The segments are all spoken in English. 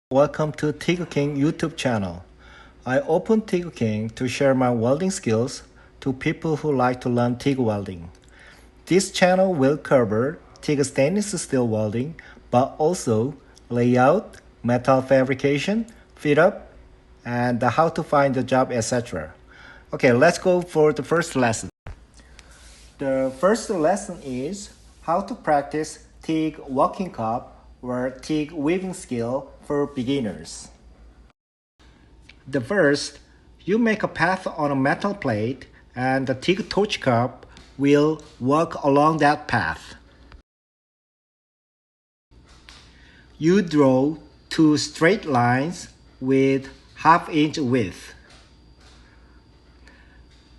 Welcome to TIG King YouTube channel. I opened TIG King to share my welding skills to people who like to learn TIG welding. This channel will cover TIG stainless steel welding, but also layout, metal fabrication, fit up, and how to find a job, etc. Okay, let's go for the first lesson. The first lesson is how to practice TIG walking cup or TIG weaving skill for beginners. The first, you make a path on a metal plate and the TIG torch cup will walk along that path. You draw two straight lines with half-inch width.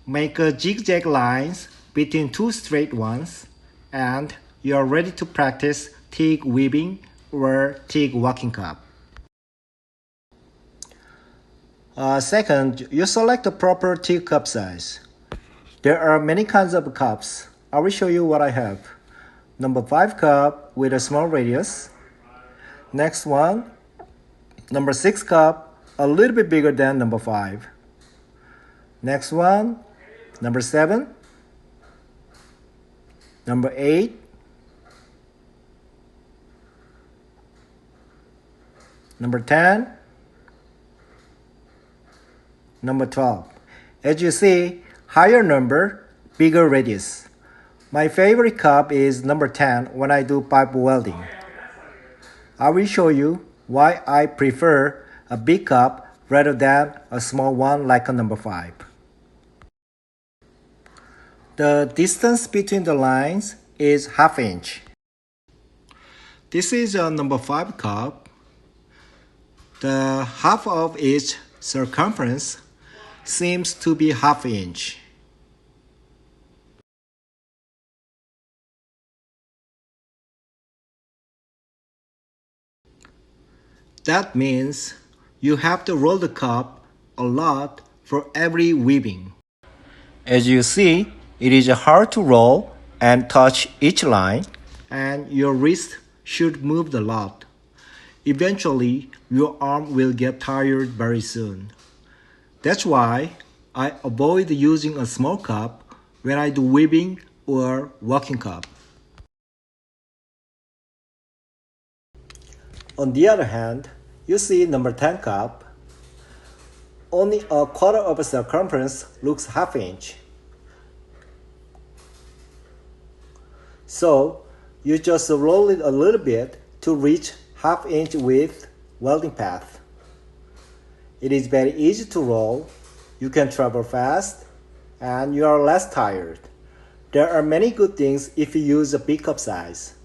Make a zigzag lines between two straight ones, and you are ready to practice TIG weaving or TIG walking cup. Second, you select the proper TIG cup size. There are many kinds of cups. I will show you what I have. Number 5 cup with a small radius. Next one, number 6 cup, a little bit bigger than number 5. Next one, number 7, number 8, number 10, number 12. As you see, higher number, bigger radius. My favorite cup is number 10 when I do pipe welding. I will show you why I prefer a big cup rather than a small one like a number 5. The distance between the lines is half-inch. This is a number 5 cup. The half of its circumference seems to be half-inch. That means you have to roll the cup a lot for every weaving. As you see, it is hard to roll and touch each line, and your wrist should move a lot. Eventually, your arm will get tired very soon. That's why I avoid using a small cup when I do weaving or walking cup. On the other hand, you see number 10 cup. Only a quarter of a circumference looks half-inch. So, you just roll it a little bit to reach half-inch width welding path. It is very easy to roll, you can travel fast, and you are less tired. There are many good things if you use a big cup size.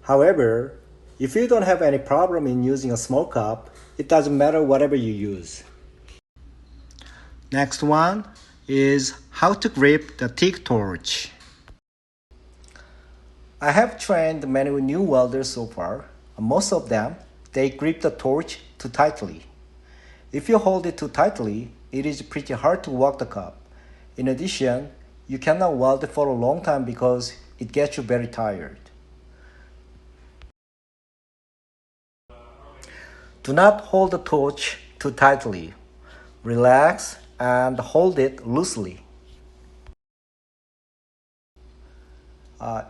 However, if you don't have any problem in using a small cup, it doesn't matter whatever you use. Next one is how to grip the TIG torch. I have trained many new welders so far. Most of them, they grip the torch too tightly. If you hold it too tightly, it is pretty hard to walk the cup. In addition, you cannot weld for a long time because it gets you very tired. Do not hold the torch too tightly. Relax and hold it loosely.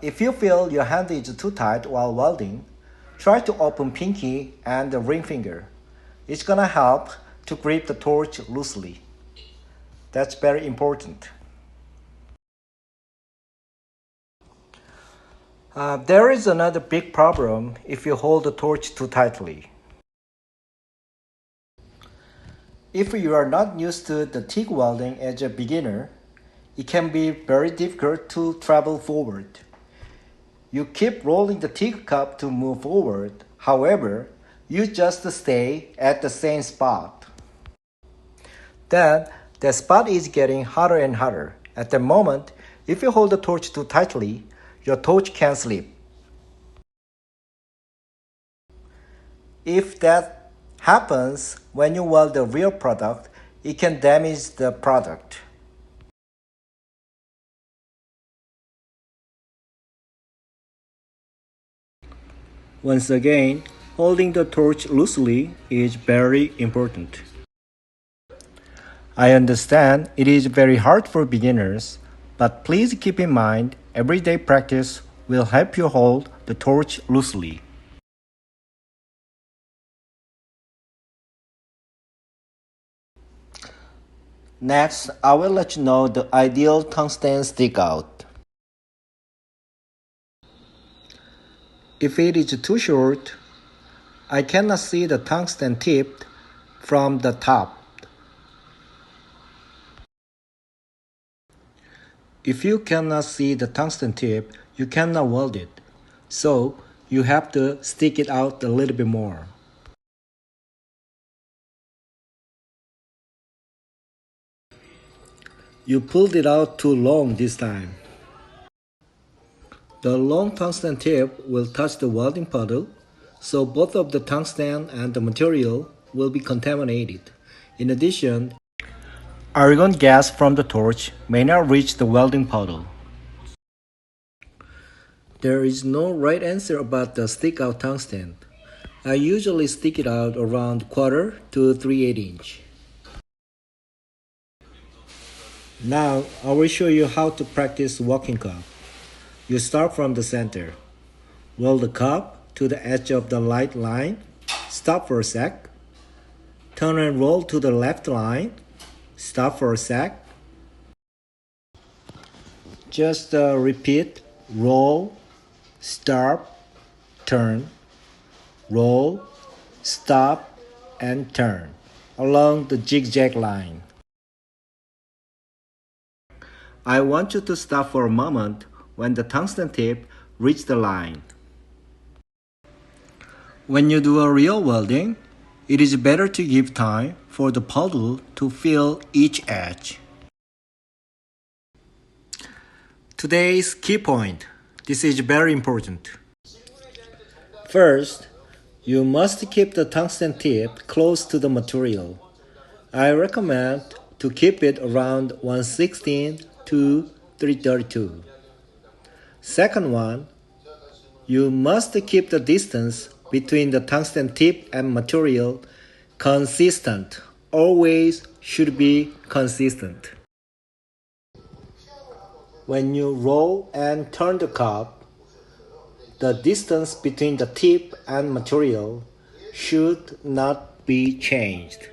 If you feel your hand is too tight while welding, try to open pinky and the ring finger. It's gonna help to grip the torch loosely. That's very important. There is another big problem if you hold the torch too tightly. If you are not used to the TIG welding as a beginner, it can be very difficult to travel forward. You keep rolling the TIG cup to move forward. However, you just stay at the same spot. Then, the spot is getting hotter and hotter. At the moment, if you hold the torch too tightly, your torch can slip. If that happens when you weld the real product, it can damage the product. Once again, Holding the torch loosely is very important. I understand it is very hard for beginners, but please keep in mind everyday practice will help you hold the torch loosely. Next, I will let you know the ideal tungsten stick out. If it is too short, I cannot see the tungsten tip from the top. If you cannot see the tungsten tip, you cannot weld it. So, you have to stick it out a little bit more. You pulled it out too long this time. The long tungsten tip will touch the welding puddle, so both of the tungsten and the material will be contaminated. In addition, argon gas from the torch may not reach the welding puddle. There is no right answer about the stick-out tungsten. I usually stick it out around quarter to 3/8 inch. Now, I will show you how to practice walking cup. You start from the center. Roll the cup to the edge of the light line. Stop for a sec. Turn and roll to the left line. Stop for a sec. Just repeat, roll, stop, turn, roll, stop, and turn along the zigzag line. I want you to stop for a moment when the tungsten tip reaches the line. When you do a real welding, it is better to give time for the puddle to fill each edge. Today's key point. This is very important. First, you must keep the tungsten tip close to the material. I recommend to keep it around 116 to 332. Second one, you must keep the distance between the tungsten tip and material consistent. Always should be consistent. When you roll and turn the cup, the distance between the tip and material should not be changed.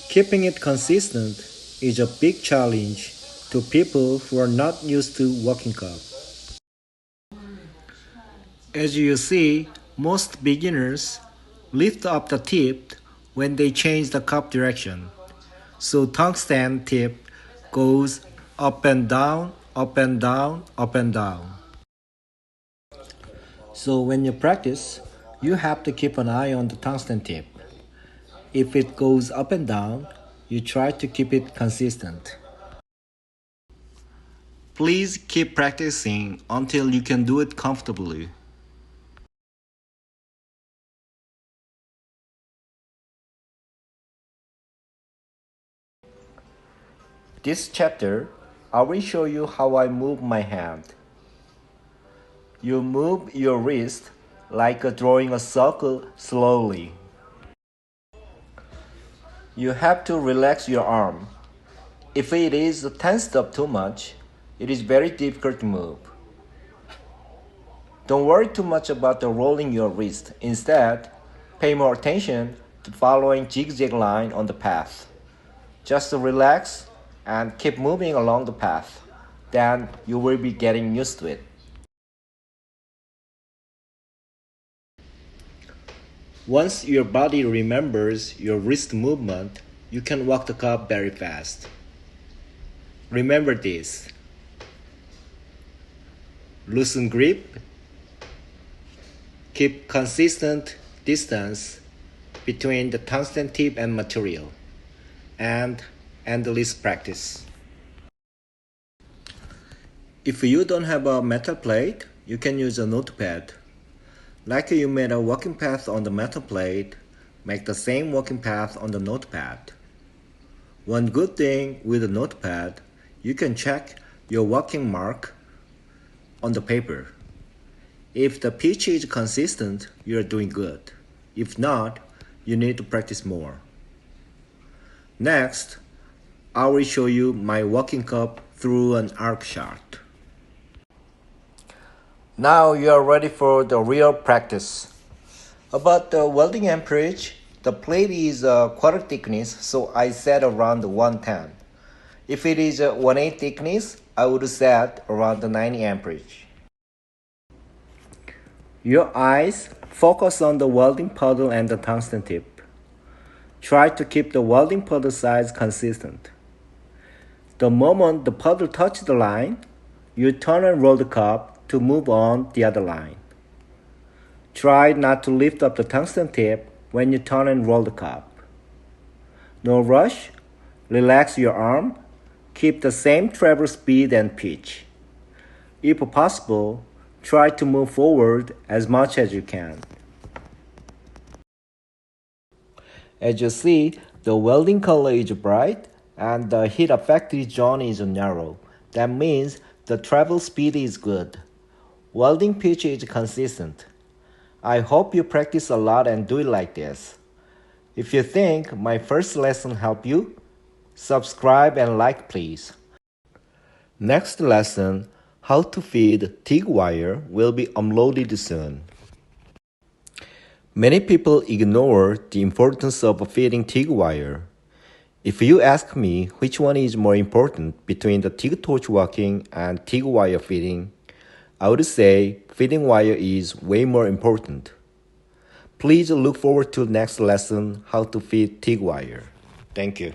Keeping it consistent is a big challenge to people who are not used to walking cup. As you see, most beginners lift up the tip when they change the cup direction. So tungsten tip goes up and down, up and down, up and down. So when you practice, you have to keep an eye on the tungsten tip. If it goes up and down, you try to keep it consistent. Please keep practicing until you can do it comfortably. This chapter, I will show you how I move my hand. You move your wrist like drawing a circle slowly. You have to relax your arm. If it is tensed up too much, it is very difficult to move. Don't worry too much about the rolling your wrist. Instead, pay more attention to following zigzag line on the path. Just relax and keep moving along the path. Then you will be getting used to it. Once your body remembers your wrist movement, you can walk the cup very fast. Remember this. Loosen grip. Keep consistent distance between the tungsten tip and material. And endless practice. If you don't have a metal plate, you can use a notepad. Like you made a walking path on the metal plate, make the same walking path on the notepad. One good thing with the notepad, you can check your walking mark on the paper. If the pitch is consistent, you're doing good. If not, you need to practice more. Next, I will show you my walking cup through an arc shaft. Now you are ready for the real practice. About the welding amperage, the plate is a quarter thickness, so I set around 110. If it is a 1/8 thickness, I would set around 90 amperage. Your eyes focus on the welding puddle and the tungsten tip. Try to keep the welding puddle size consistent. The moment the puddle touches the line, you turn and roll the cup to move on the other line. Try not to lift up the tungsten tip when you turn and roll the cup. No rush, relax your arm, keep the same travel speed and pitch. If possible, try to move forward as much as you can. As you see, the welding color is bright and the heat affected zone is narrow. That means the travel speed is good. Welding pitch is consistent. I hope you practice a lot and do it like this. If you think my first lesson helped you, subscribe and like please. Next lesson, how to feed TIG wire, will be uploaded soon. Many people ignore the importance of feeding TIG wire. If you ask me which one is more important between the TIG torch working and TIG wire feeding, I would say feeding wire is way more important. Please look forward to the next lesson, how to feed TIG wire. Thank you.